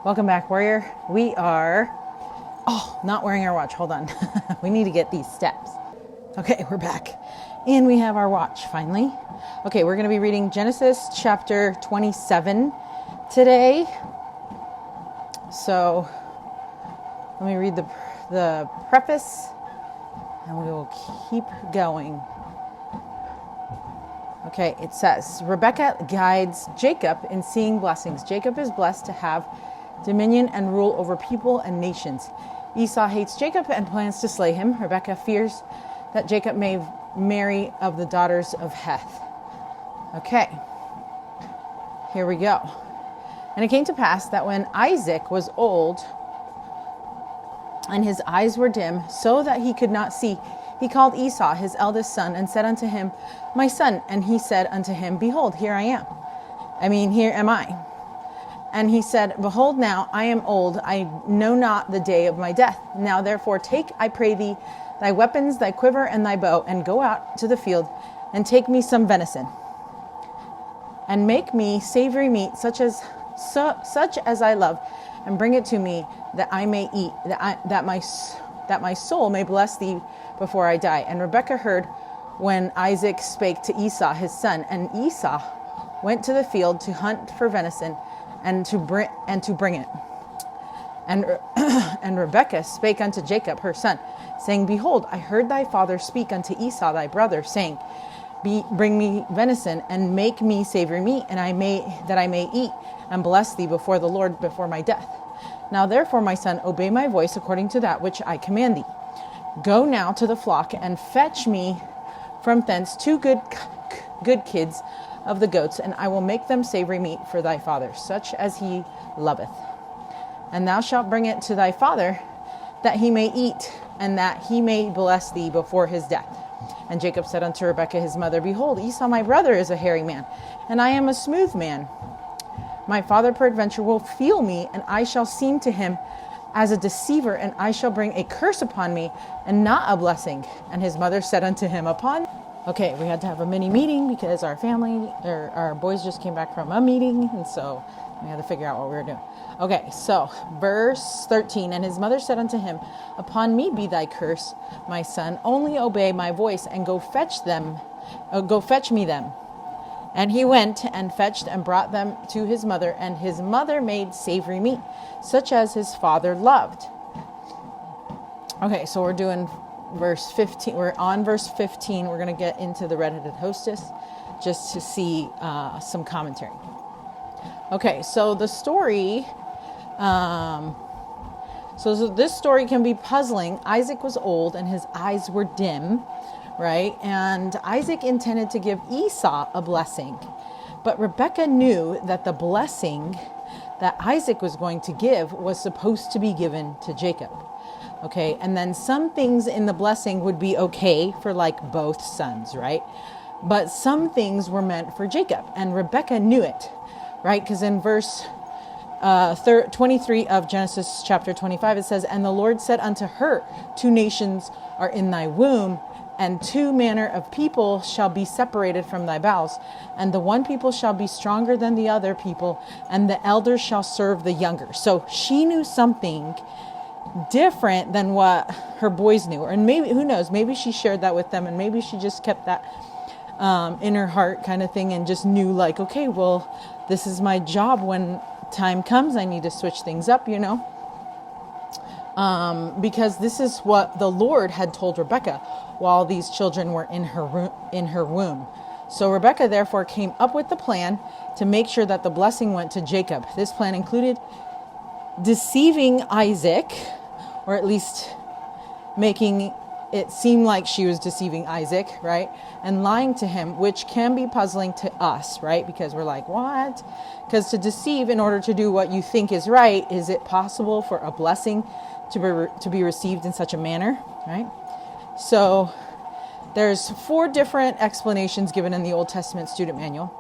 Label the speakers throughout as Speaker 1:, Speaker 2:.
Speaker 1: Welcome back, warrior. We are, not wearing our watch. Hold on. We need to get these steps. Okay, we're back. And we have our watch, finally. Okay, we're going to be reading Genesis chapter 27 today. So, let me read the preface, and we will keep going. Okay, it says, Rebekah guides Jacob in seeing blessings. Jacob is blessed to have dominion and rule over people and nations. Esau hates Jacob and plans to slay him. Rebekah fears that Jacob may marry of the daughters of Heth. Okay, here we go. And it came to pass that when Isaac was old and his eyes were dim, so that he could not see, he called Esau, his eldest son, and said unto him, My son. And he said unto him, Behold, here am I. And he said, Behold, now I am old, I know not the day of my death. Now therefore take, I pray thee, thy weapons, thy quiver, and thy bow, and go out to the field, and take me some venison, and make me savory meat, such as I love, and bring it to me, that I may eat, that my soul may bless thee before I die. And Rebekah heard when Isaac spake to Esau his son, and Esau went to the field to hunt for venison, and to bring it. And Rebekah spake unto Jacob her son, saying, Behold, I heard thy father speak unto Esau thy brother, saying, Bring me venison, and make me savory meat, and that I may eat, and bless thee before the Lord before my death. Now therefore, my son, obey my voice according to that which I command thee. Go now to the flock, and fetch me from thence 2 good kids of the goats, and I will make them savory meat for thy father, such as he loveth. And thou shalt bring it to thy father, that he may eat, and that he may bless thee before his death. And Jacob said unto Rebekah his mother, Behold, Esau my brother is a hairy man, and I am a smooth man. My father peradventure will feel me, and I shall seem to him as a deceiver, and I shall bring a curse upon me, and not a blessing. And his mother said unto him, Okay, we had to have a mini meeting because our boys just came back from a meeting, and so we had to figure out what we were doing. Okay, so verse 13, and his mother said unto him, Upon me be thy curse, my son, only obey my voice, and go fetch me them. And he went and fetched and brought them to his mother, and his mother made savory meat, such as his father loved. Okay, so we're doing verse 15. We're on verse 15. We're going to get into the red-headed hostess just to see some commentary. Okay, so the story, so this story can be puzzling. Isaac was old and his eyes were dim, right? And Isaac intended to give Esau a blessing, but Rebekah knew that the blessing that Isaac was going to give was supposed to be given to Jacob. Okay, and then some things in the blessing would be okay for like both sons, right? But some things were meant for Jacob, and Rebekah knew it, right? Because in verse 23 of Genesis chapter 25, it says, And the Lord said unto her, 2 nations are in thy womb, and 2 manner of people shall be separated from thy bowels, and the one people shall be stronger than the other people, and the elder shall serve the younger. So she knew something different than what her boys knew, and maybe, who knows, maybe she shared that with them, and maybe she just kept that in her heart kind of thing, and just knew like, okay, well, this is my job. When time comes, I need to switch things up, because this is what the Lord had told Rebekah while these children were in her womb. So Rebekah therefore came up with the plan to make sure that the blessing went to Jacob. This plan included deceiving Isaac, or at least making it seem like she was deceiving Isaac, right? And lying to him, which can be puzzling to us, right? Because we're like, what? Because to deceive in order to do what you think is right, is it possible for a blessing to be received in such a manner, right? So there's 4 different explanations given in the Old Testament student manual.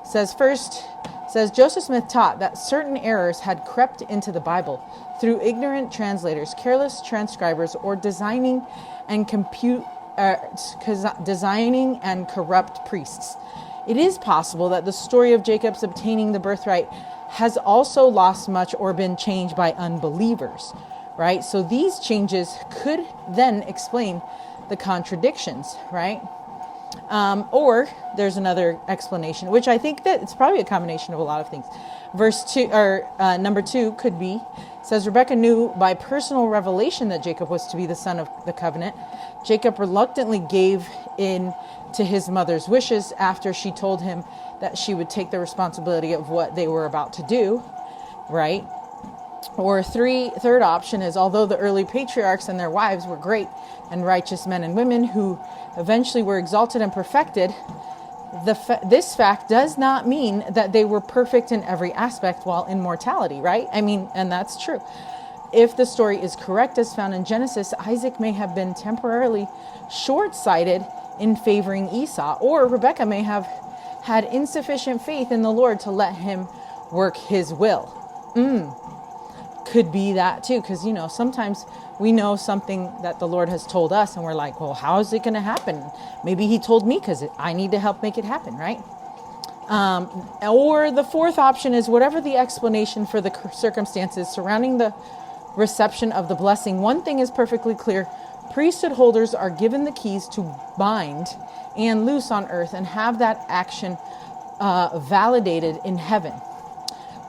Speaker 1: It says Joseph Smith taught that certain errors had crept into the Bible through ignorant translators, careless transcribers, or designing and corrupt priests. It is possible that the story of Jacob's obtaining the birthright has also lost much or been changed by unbelievers, right? So these changes could then explain the contradictions, right? Or there's another explanation, which I think that it's probably a combination of a lot of things. Verse 2 or number 2 could be, says Rebekah knew by personal revelation that Jacob was to be the son of the covenant. Jacob reluctantly gave in to his mother's wishes after she told him that she would take the responsibility of what they were about to do, right? Or third option is, although the early patriarchs and their wives were great and righteous men and women who eventually were exalted and perfected, this fact does not mean that they were perfect in every aspect while in mortality, right? I mean, and that's true. If the story is correct as found in Genesis, Isaac may have been temporarily short-sighted in favoring Esau, or Rebekah may have had insufficient faith in the Lord to let him work his will. Could be that too, because, sometimes we know something that the Lord has told us and we're like, well, how is it going to happen? Maybe he told me because I need to help make it happen, right? Or the fourth option is whatever the explanation for the circumstances surrounding the reception of the blessing. One thing is perfectly clear. Priesthood holders are given the keys to bind and loose on earth and have that action validated in heaven.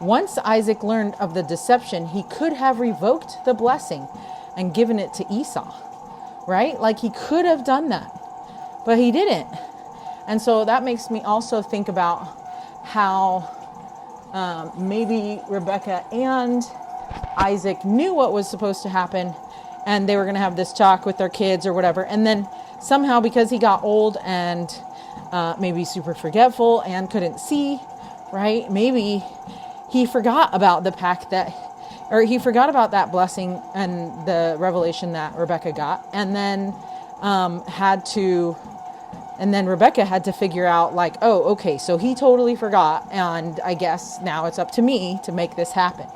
Speaker 1: Once Isaac learned of the deception, he could have revoked the blessing and given it to Esau, right? Like he could have done that, but he didn't. And so that makes me also think about how maybe Rebekah and Isaac knew what was supposed to happen and they were going to have this talk with their kids or whatever. And then somehow, because he got old and maybe super forgetful and couldn't see, right? Maybe he forgot about the pact he forgot about that blessing and the revelation that Rebekah got, and then Rebekah had to figure out like, oh, okay, so he totally forgot, and I guess now it's up to me to make this happen,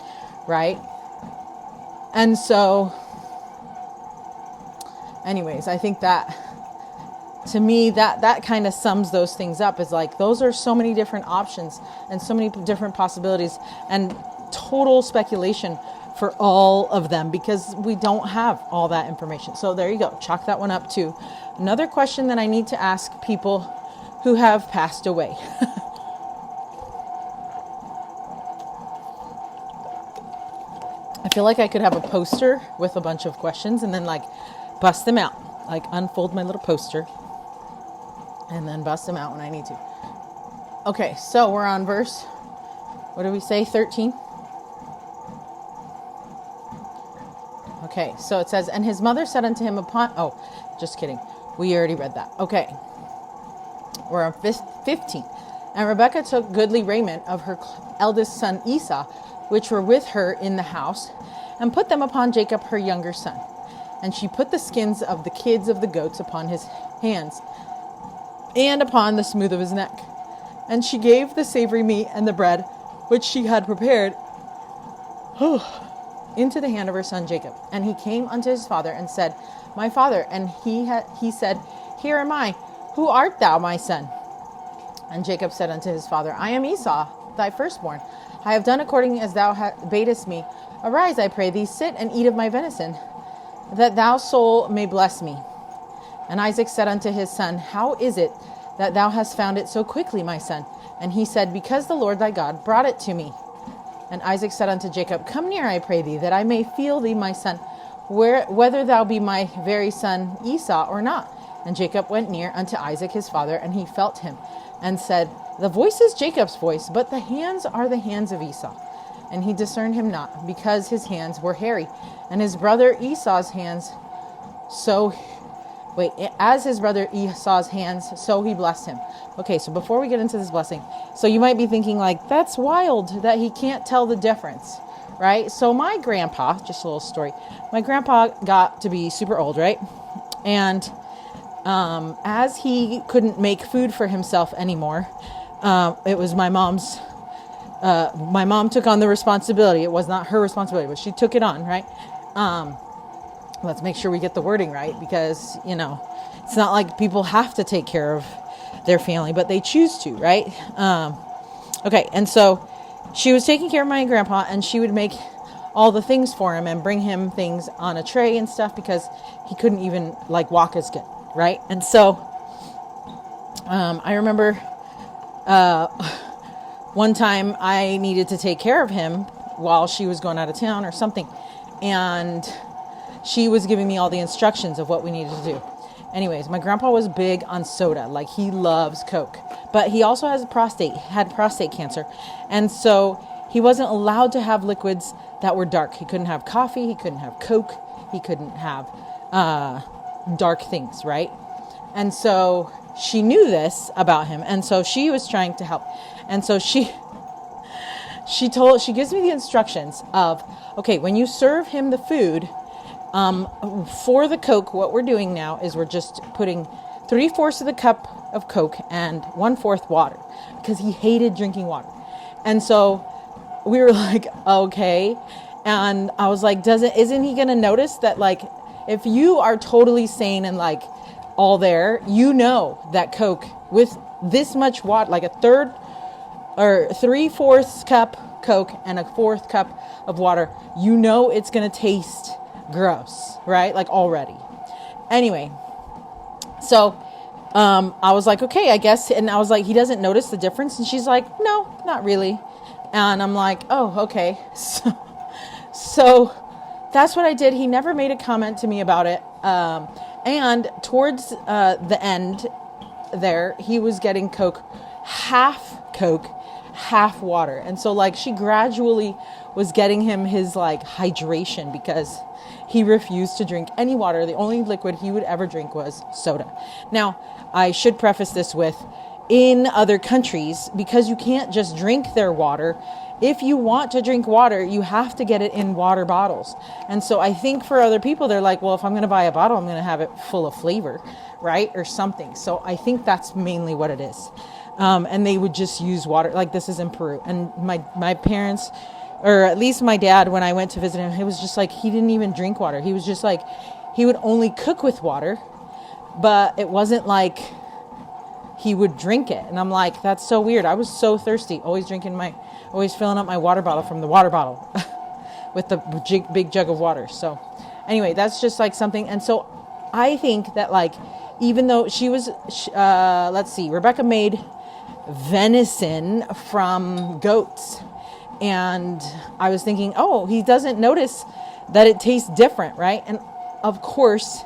Speaker 1: right? And so, anyways, I think that, to me, that kind of sums those things up. Is like, those are so many different options and so many different possibilities and total speculation for all of them because we don't have all that information. So there you go. Chalk that one up too. Another question that I need to ask people who have passed away. I feel like I could have a poster with a bunch of questions and then like bust them out, like unfold my little poster and then bust them out when I need to. Okay, so we're on verse, what did we say, 13? Okay, so it says, and his mother said unto him just kidding. We already read that. Okay, we're on 15. And Rebekah took goodly raiment of her eldest son Esau, which were with her in the house, and put them upon Jacob her younger son. And she put the skins of the kids of the goats upon his hands, and upon the smooth of his neck. And she gave the savory meat and the bread, which she had prepared, into the hand of her son Jacob. And he came unto his father and said, my father. And he said, here am I. Who art thou, my son? And Jacob said unto his father, I am Esau, thy firstborn. I have done according as thou badest me. Arise, I pray thee, sit and eat of my venison, that thou soul may bless me. And Isaac said unto his son, how is it that thou hast found it so quickly, my son? And he said, because the Lord thy God brought it to me. And Isaac said unto Jacob, come near, I pray thee, that I may feel thee, my son, whether thou be my very son Esau or not. And Jacob went near unto Isaac his father, and he felt him, and said, the voice is Jacob's voice, but the hands are the hands of Esau. And he discerned him not, because his hands were hairy, and his brother Esau's hands, as his brother Esau's hands, so he blessed him. Okay, so before we get into this blessing, so you might be thinking like, that's wild that he can't tell the difference, right? So my grandpa, just a little story, my grandpa got to be super old, right? And as he couldn't make food for himself anymore, it was my mom took on the responsibility. It was not her responsibility, but she took it on, right? Let's make sure we get the wording right, because, it's not like people have to take care of their family, but they choose to, right? Okay. And so she was taking care of my grandpa, and she would make all the things for him and bring him things on a tray and stuff because he couldn't even like walk as good, right? And so I remember one time I needed to take care of him while she was going out of town or something, and she was giving me all the instructions of what we needed to do. Anyways, my grandpa was big on soda. Like, he loves Coke, but he also had prostate cancer. And so he wasn't allowed to have liquids that were dark. He couldn't have coffee. He couldn't have Coke. He couldn't have dark things, right? And so she knew this about him. And so she was trying to help. And so she gives me the instructions of, okay, when you serve him the food, for the Coke, what we're doing now is we're just putting 3/4 of the cup of Coke and 1/4 water, because he hated drinking water. And so we were like, okay. And I was like, isn't he going to notice that, like, if you are totally sane and like all there, you know that Coke with this much water, like a third or 3/4 cup Coke and a 1/4 cup of water, you know it's going to taste gross, right? Like, already. Anyway, so I was like, okay, I guess. And I was like, he doesn't notice the difference? And she's like, no, not really. And I'm like, oh, okay. So that's what I did. He never made a comment to me about it. And towards the end there, he was getting Coke, half water. And so, like, she gradually was getting him his, like, hydration, because he refused to drink any water. The only liquid he would ever drink was soda. Now, I should preface this with, in other countries, because you can't just drink their water, if you want to drink water, you have to get it in water bottles. And so I think for other people, they're like, well, if I'm going to buy a bottle, I'm going to have it full of flavor, right? Or something. So I think that's mainly what it is. And they would just use water. Like, this is in Peru. And my parents, or at least my dad, when I went to visit him, it was just like, he didn't even drink water. He was just like, he would only cook with water, but it wasn't like he would drink it. And I'm like, that's so weird. I was so thirsty, always filling up my water bottle from the water bottle with the big jug of water. So anyway, that's just like something. And so I think that, like, even though she was, Rebecca made venison from goats. And I was thinking, oh, he doesn't notice that it tastes different, right? And of course,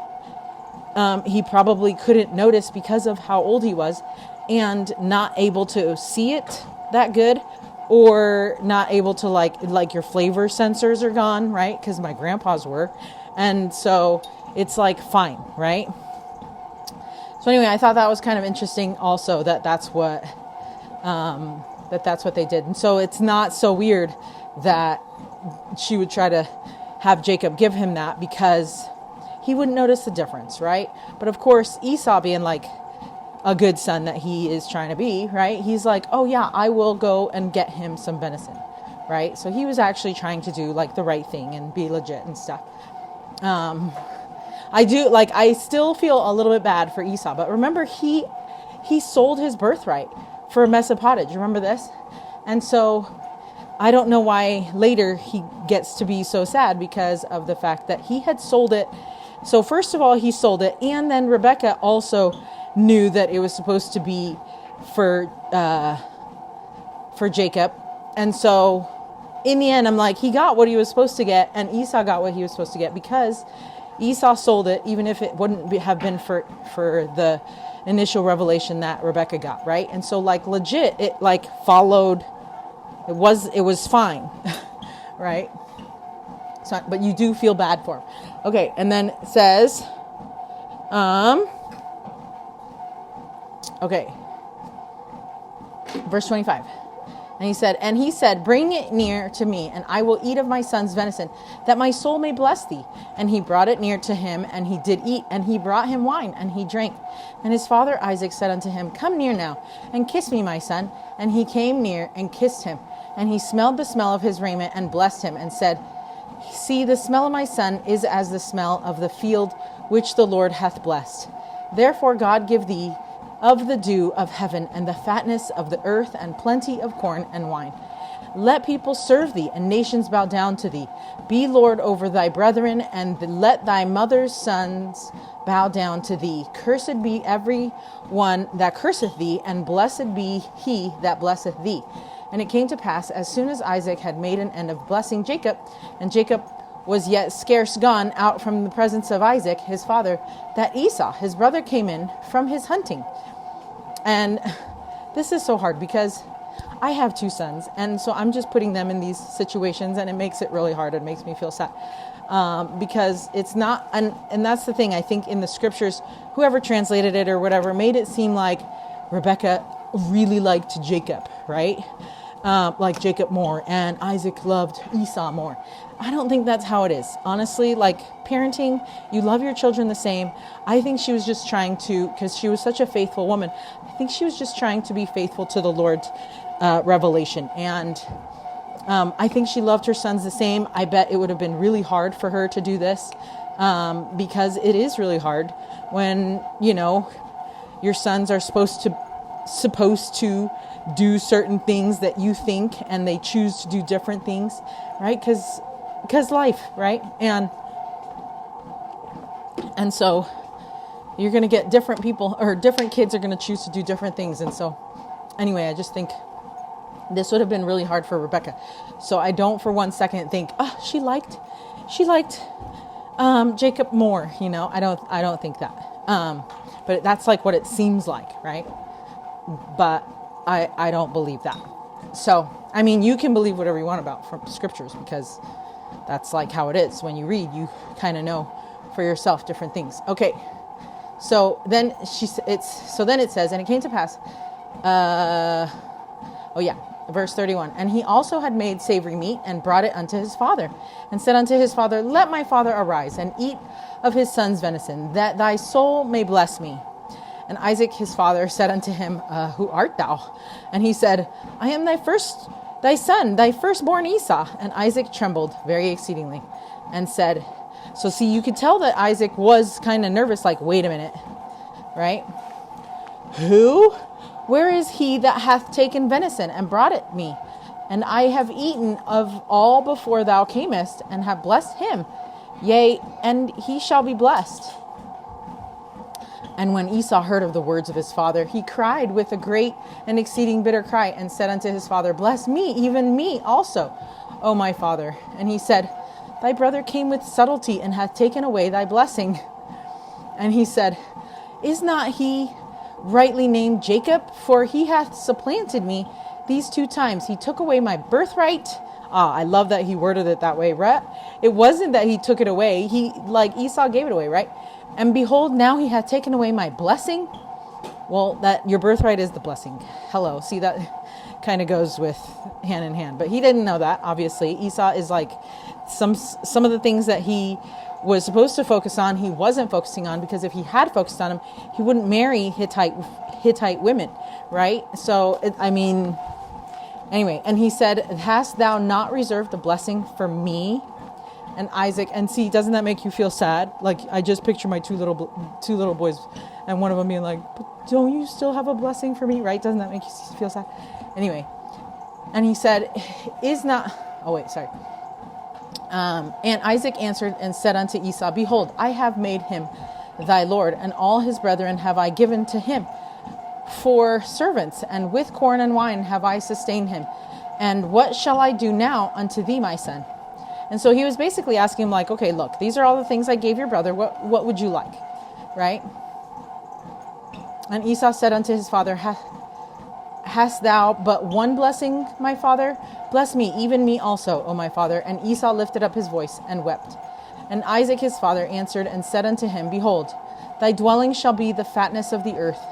Speaker 1: he probably couldn't notice because of how old he was and not able to see it that good, or not able to like your flavor sensors are gone, right? Because my grandpa's were. And so it's like, fine, right? So anyway, I thought that was kind of interesting also, that's what they did. And so it's not so weird that she would try to have Jacob give him that, because he wouldn't notice the difference, right? But of course, Esau, being like a good son that he is trying to be, right? He's like, oh yeah, I will go and get him some venison, right? So he was actually trying to do like the right thing and be legit and stuff. I still feel a little bit bad for Esau, but remember, he sold his birthright for a mess of pottage. Remember this? And so I don't know why later he gets to be so sad, because of the fact that he had sold it. So first of all, he sold it, and then Rebecca also knew that it was supposed to be for Jacob. And so in the end, I'm like, he got what he was supposed to get, and Esau got what he was supposed to get, because Esau sold it, even if it wouldn't have been for the initial revelation that Rebecca got, right? And so, like, legit, it like followed. It was fine, right? So, but you do feel bad for him. Okay, and then it says, verse 25. And he said, bring it near to me, and I will eat of my son's venison, that my soul may bless thee. And he brought it near to him, and he did eat, and he brought him wine, and he drank. And his father Isaac said unto him, come near now, and kiss me, my son. And he came near and kissed him. And he smelled the smell of his raiment, and blessed him, and said, see, the smell of my son is as the smell of the field which the Lord hath blessed. Therefore God give thee of the dew of heaven, and the fatness of the earth, and plenty of corn and wine. Let people serve thee, and nations bow down to thee. Be Lord over thy brethren, and let thy mother's sons bow down to thee. Cursed be every one that curseth thee, and blessed be he that blesseth thee. And it came to pass, as soon as Isaac had made an end of blessing Jacob, and Jacob was yet scarce gone out from the presence of Isaac, his father, that Esau, his brother, came in from his hunting. And this is so hard because I have 2 sons, and so I'm just putting them in these situations, and it makes it really hard. It makes me feel sad because it's not, and that's the thing. I think in the scriptures, whoever translated it or whatever made it seem like Rebecca really liked Jacob, right? Like Jacob more, and Isaac loved Esau more. I don't think that's how it is. Honestly, like parenting, you love your children the same. I think she was just trying to, because she was such a faithful woman, I think she was just trying to be faithful to the Lord's revelation. And I think she loved her sons the same. I bet it would have been really hard for her to do this because it is really hard when, you know, your sons are supposed to do certain things that you think, and they choose to do different things, right? Because life, right? And so you're going to get different people, or different kids are going to choose to do different things. And so anyway, I just think this would have been really hard for Rebecca. So I don't for one second think, oh, she liked Jacob more, you know. I don't think that. But that's like what it seems like, right? But I don't believe that. So, I mean, you can believe whatever you want about from scriptures, because that's like how it is. When you read, you kind of know for yourself different things. Okay. So then it says, and it came to pass, verse 31. And he also had made savory meat and brought it unto his father, and said unto his father, let my father arise and eat of his son's venison, that thy soul may bless me. And Isaac his father said unto him, who art thou? And he said, I am thy son, thy firstborn Esau. And Isaac trembled very exceedingly and said, so see, you could tell that Isaac was kind of nervous, like, wait a minute, right? Who? Where is he that hath taken venison and brought it me? And I have eaten of all before thou camest, and have blessed him. Yea, and he shall be blessed. And when Esau heard of the words of his father, he cried with a great and exceeding bitter cry, and said unto his father, bless me, even me also, O my father. And he said, thy brother came with subtlety, and hath taken away thy blessing. And he said, is not he rightly named Jacob? For he hath supplanted me these 2 times. He took away my birthright. I love that he worded it that way, right? It wasn't that he took it away. Like Esau gave it away, right? And behold, now he hath taken away my blessing. Well, that your birthright is the blessing. Hello. See, that kind of goes with hand in hand. But he didn't know that, obviously. Esau is like some of the things that he was supposed to focus on, he wasn't focusing on, because if he had focused on them, he wouldn't marry Hittite women, right? So, anyway, and he said, hast thou not reserved the blessing for me? And Isaac, and see, doesn't that make you feel sad? Like, I just picture my two little boys, and one of them being like, but don't you still have a blessing for me, right? Doesn't that make you feel sad? Anyway, and he said, and Isaac answered and said unto Esau, behold, I have made him thy lord, and all his brethren have I given to him for servants, and with corn and wine have I sustained him. And what shall I do now unto thee, my son? And so he was basically asking him, like, okay, look, these are all the things I gave your brother. What would you like? Right? And Esau said unto his father, hast thou but one blessing, my father? Bless me, even me also, O my father. And Esau lifted up his voice and wept. And Isaac his father answered and said unto him, behold, thy dwelling shall be the fatness of the earth,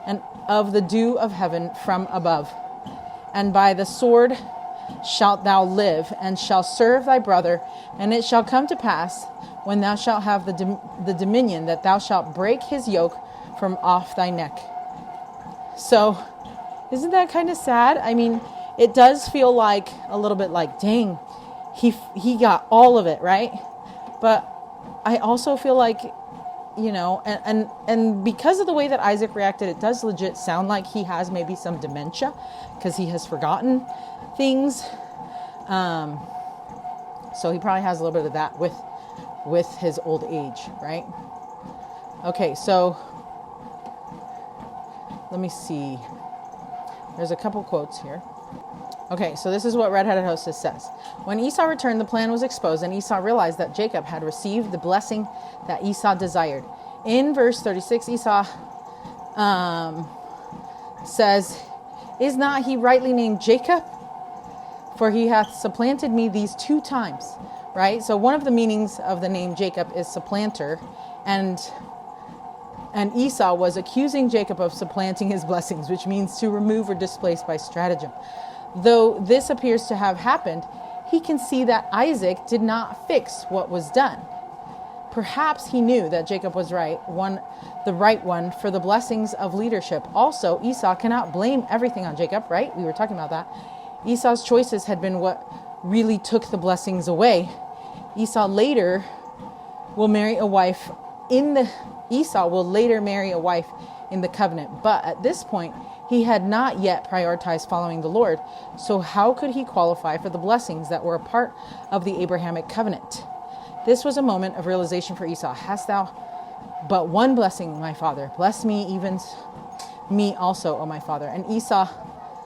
Speaker 1: and of the dew of heaven from above. And by the sword shalt thou live, and shalt serve thy brother. And it shall come to pass, when thou shalt have the dominion, that thou shalt break his yoke from off thy neck. So, isn't that kind of sad? I mean, it does feel like a little bit like, dang, he got all of it, right? But I also feel like, you know, and because of the way that Isaac reacted, it does legit sound like he has maybe some dementia, because he has forgotten things, So he probably has a little bit of that with his old age, right? Okay, so let me see. There's a couple quotes here. Okay, so this is what Redheaded Hostess says. When Esau returned, the plan was exposed, and Esau realized that Jacob had received the blessing that Esau desired. In verse 36, Esau says, "Is not he rightly named Jacob? For he hath supplanted me these 2 times." Right? So one of the meanings of the name Jacob is supplanter, and Esau was accusing Jacob of supplanting his blessings, which means to remove or displace by stratagem. Though this appears to have happened, he can see that Isaac did not fix what was done. Perhaps he knew that Jacob was the right one for the blessings of leadership. Also, Esau cannot blame everything on Jacob, right? We were talking about that. Esau's choices had been what really took the blessings away. Esau will later marry a wife in the covenant, but at this point, he had not yet prioritized following the Lord. So how could he qualify for the blessings that were a part of the Abrahamic covenant? This was a moment of realization for Esau. Hast thou but one blessing, my father? Bless me, even me also, O my father. And Esau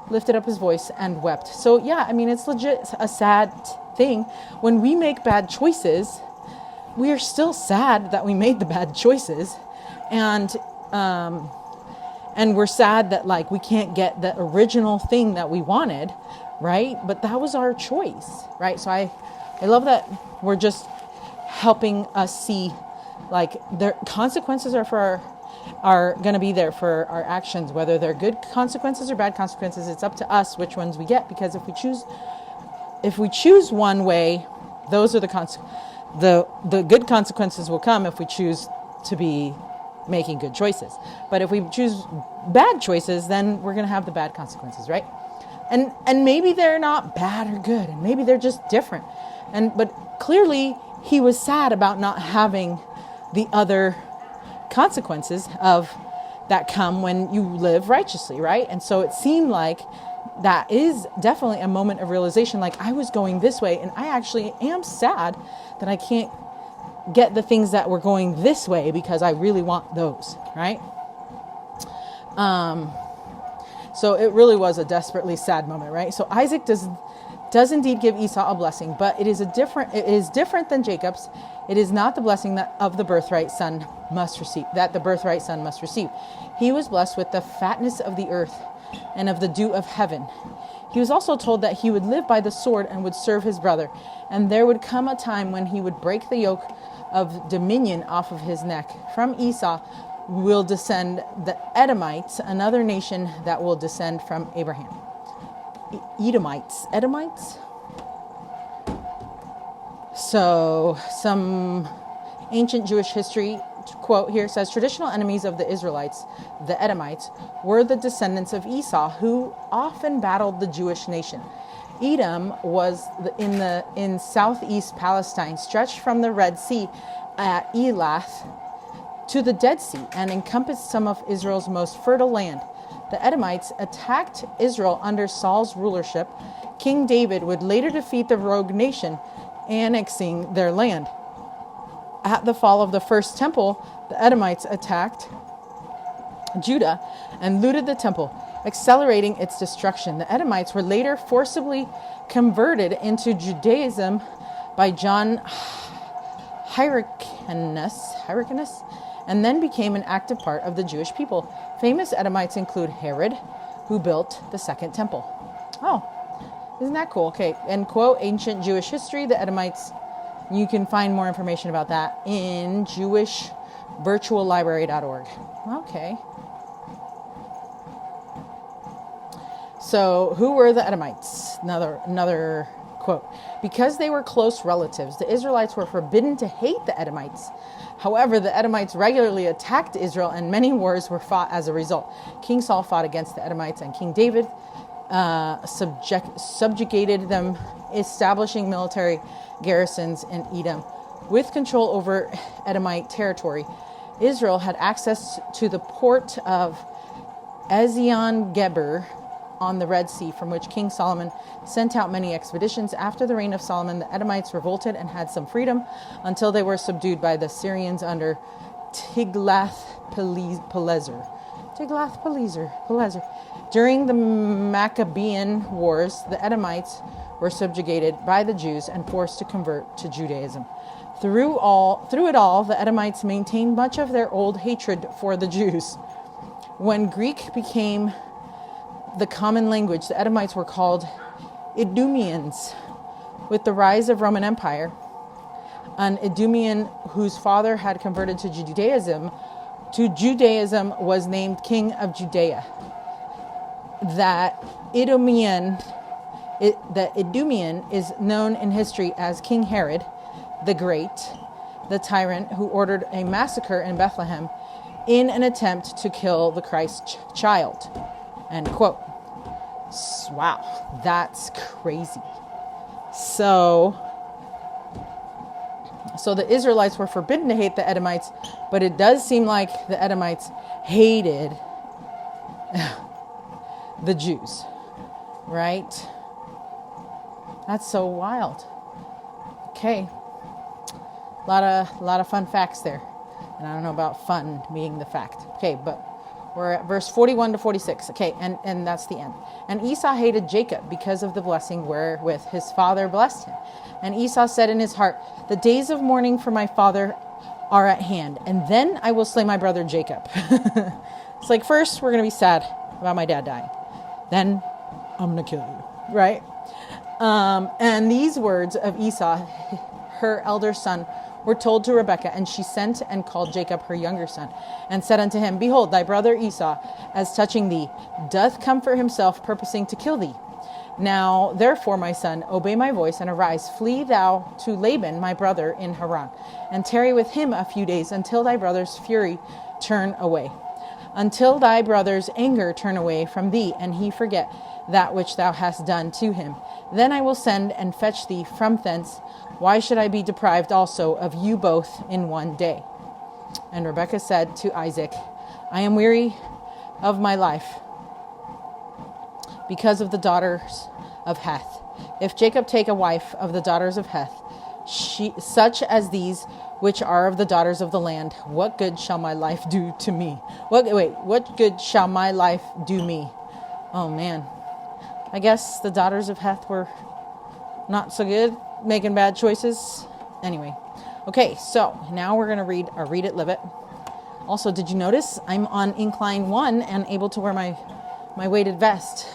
Speaker 1: lifted up his voice and wept. So yeah, I mean, it's legit a sad thing. When we make bad choices, we are still sad that we made the bad choices. And we're sad that like we can't get the original thing that we wanted, right? But that was our choice, right? So I love that we're just helping us see like the consequences are going to be there for our actions, whether they're good consequences or bad consequences. It's up to us which ones we get, because if we choose one way, those are the good consequences will come if we choose to be making good choices. But if we choose bad choices, then we're going to have the bad consequences, right? And maybe they're not bad or good, and maybe they're just different. But clearly he was sad about not having the other consequences of that come when you live righteously, right? And so it seemed like that is definitely a moment of realization, like I was going this way and I actually am sad that I can't get the things that were going this way because I really want those, right? So it really was a desperately sad moment, right? So Isaac does indeed give Esau a blessing, but it is different than Jacob's. It is not the blessing that the birthright son must receive. He was blessed with the fatness of the earth and of the dew of heaven. He was also told that he would live by the sword and would serve his brother, and there would come a time when he would break the yoke of dominion off of his neck. From Esau will descend the Edomites, another nation that will descend from Abraham. Edomites. So some ancient Jewish history quote here says, traditional enemies of the Israelites, the Edomites, were the descendants of Esau, who often battled the Jewish nation. Edom was in southeast Palestine, stretched from the Red Sea at Elath to the Dead Sea, and encompassed some of Israel's most fertile land. The Edomites attacked Israel under Saul's rulership. King David would later defeat the rogue nation, annexing their land. At the fall of the first temple, the Edomites attacked Judah and looted the temple, accelerating its destruction. The Edomites were later forcibly converted into Judaism by John Hyrcanus, and then became an active part of the Jewish people. Famous Edomites include Herod, who built the second temple. Oh, isn't that cool? Okay, and quote, ancient Jewish history, the Edomites. You can find more information about that in jewishvirtuallibrary.org. Okay. So, who were the Edomites? Another quote. Because they were close relatives, the Israelites were forbidden to hate the Edomites. However, the Edomites regularly attacked Israel, and many wars were fought as a result. King Saul fought against the Edomites, and King David subjugated them, establishing military garrisons in Edom. With control over Edomite territory, Israel had access to the port of Ezion Geber, on the Red Sea, from which King Solomon sent out many expeditions. After the reign of Solomon, the Edomites revolted and had some freedom until they were subdued by the Syrians under Tiglath-Pileser. Tiglath-Pileser. During the Maccabean Wars, the Edomites were subjugated by the Jews and forced to convert to Judaism. Through it all, the Edomites maintained much of their old hatred for the Jews. When Greek became the common language, the Edomites were called Idumeans. With the rise of Roman Empire, an Idumean whose father had converted to Judaism was named King of Judea. The Idumean is known in history as King Herod the Great, the tyrant who ordered a massacre in Bethlehem in an attempt to kill the Christ child. End quote. Wow, that's crazy. So the Israelites were forbidden to hate the Edomites, but it does seem like the Edomites hated the Jews, right? That's so wild. Okay. A lot of fun facts there. And I don't know about fun being the fact. Okay, but we're at verse 41 to 46. Okay, and that's the end. And Esau hated Jacob because of the blessing wherewith his father blessed him. And Esau said in his heart, the days of mourning for my father are at hand, and then I will slay my brother Jacob. It's like, first we're going to be sad about my dad dying. Then I'm going to kill you, right? And these words of Esau, her elder son, were told to Rebekah, and she sent and called Jacob her younger son, and said unto him, behold, thy brother Esau, as touching thee, doth comfort himself, purposing to kill thee. Now, therefore, my son, obey my voice, and arise, flee thou to Laban, my brother, in Haran, and tarry with him a few days, until thy brother's fury turn away, until thy brother's anger turn away from thee, and he forget that which thou hast done to him. Then I will send and fetch thee from thence. Why should I be deprived also of you both in one day? And Rebekah said to Isaac, I am weary of my life because of the daughters of Heth. If Jacob take a wife of the daughters of Heth, such as these which are of the daughters of the land, what good shall my life do to me? What good shall my life do me? Oh man. I guess the daughters of Heth were not so good, making bad choices. Anyway. Okay, so now we're going to read a Read It, Live It. Also, did you notice I'm on incline 1 and able to wear my weighted vest?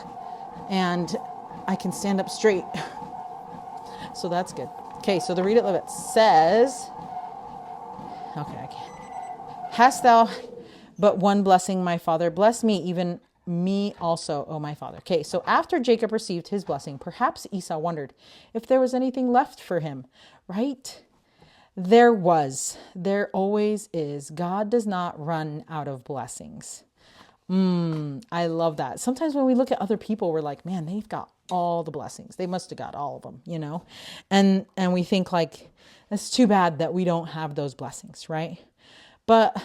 Speaker 1: And I can stand up straight. So that's good. Okay, so the Read It, Live It says, okay, I can't. Hast thou but one blessing, my father? Bless me, even me also, O my father. Okay, so after Jacob received his blessing, perhaps Esau wondered if there was anything left for him, right? There always is. God does not run out of blessings. I love that. Sometimes when we look at other people, we're like, man, they've got all the blessings. They must have got all of them, and we think like, it's too bad that we don't have those blessings, right? But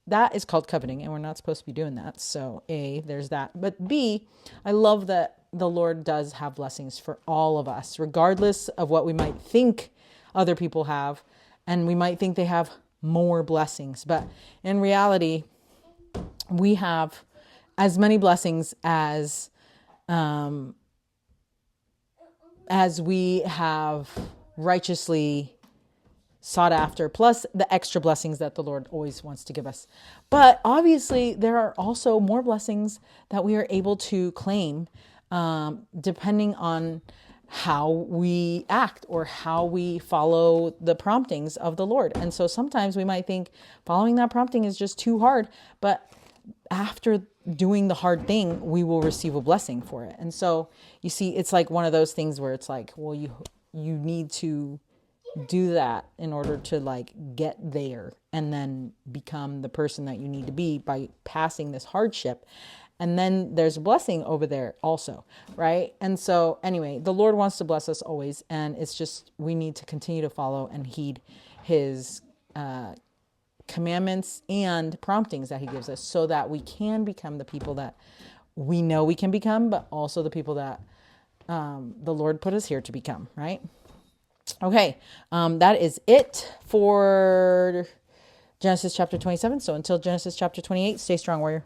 Speaker 1: that is called coveting, and we're not supposed to be doing that. So A, there's that. But B, I love that the Lord does have blessings for all of us, regardless of what we might think other people have. And we might think they have more blessings. But in reality, we have as many blessings as we have righteously sought after, plus the extra blessings that the Lord always wants to give us. But obviously, there are also more blessings that we are able to claim, depending on how we act or how we follow the promptings of the Lord. And so sometimes we might think following that prompting is just too hard, but after doing the hard thing, we will receive a blessing for it. And so you see, it's like one of those things where it's like, well, you need to do that in order to like get there and then become the person that you need to be by passing this hardship. And then there's a blessing over there also, right? And so anyway, the Lord wants to bless us always. And it's just, we need to continue to follow and heed his commandments and promptings that he gives us so that we can become the people that we know we can become, but also the people that the Lord put us here to become, right? Okay, that is it for Genesis chapter 27. So until Genesis chapter 28, stay strong, warrior.